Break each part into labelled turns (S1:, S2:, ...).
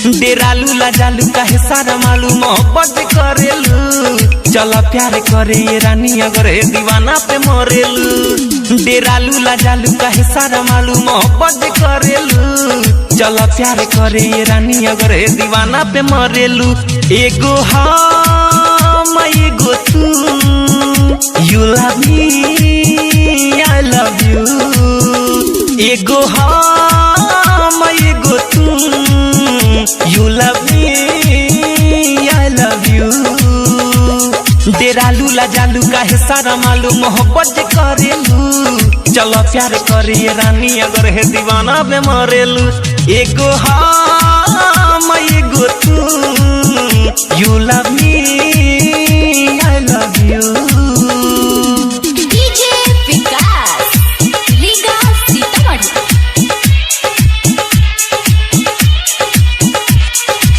S1: डेरालू लाजालू काहे सारा मालूम मोहब्बत करेलू। चला प्यार करे ये रानी अगर हे दीवाना पे मरेलू। डेरालू लाजालू काहे सारा मालूम मोहब्बत करेलू। चला प्यार करे ये रानी अगर हे दीवाना पे मरेलू। एगो हम एगो तू, you love me I love you। एगो हम एगो तू, you love me I love you। डेरालू लाजालू काहे सारा मालूम मोहब्बत करेलू। चलो प्यार करे ये रानी अगर है दीवाना पे मरेलू। एगो हम एगो तू, you love me I love you।
S2: DJ Vikas Riga Sitamarhi.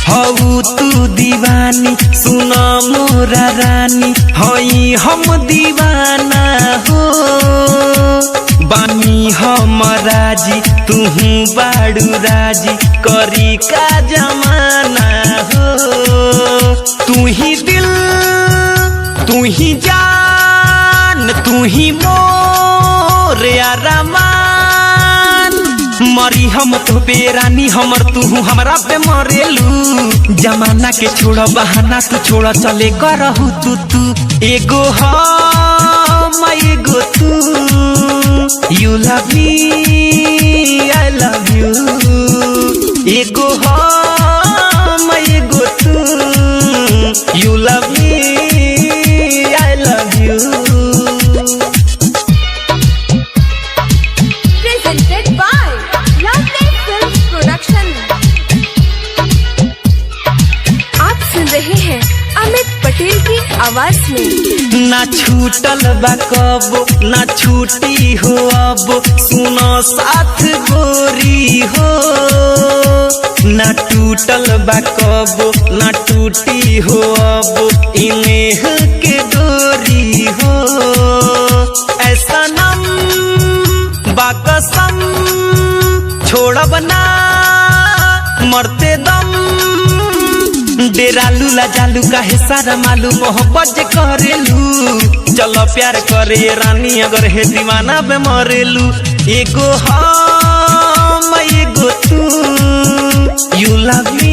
S1: हऊ तू दीवानी सुना मोरा रानी, हई हम दीवाना हो। बानी हम राजी तुहू बाड़ू राजी, करी का जमाना हो। तू ही दिल तू ही जान तू ही मोर अरमान। मरी हम तो बेरानी हमर तू हमरा पे मरेलू। जमाना के छोड़ बहाना तू छोड़ चले करहू तू। एगो हम एगो तू, you love me I love you। एगो हम एगो तू, you love me I love you।
S2: Presented by Lovely Films Production। आप सुन रहे हैं अमित पटेल की आवाज में।
S1: ना छूटल बा कबो ना छूटी हो अब, सुनो साथ गोरी हो। ना टूटल बा कबो ना टूटी हो अब, इनेह के डोरी हो। ऐसा नम बा कसम छोड़ब ना मरते दम। डेरालू लाजालू काहे सारा मालूम मोहब्बत करेलू। चलो प्यार करे ये रानी अगर है दीवाना पे मरेलू। एगो हम एगो तू, you love me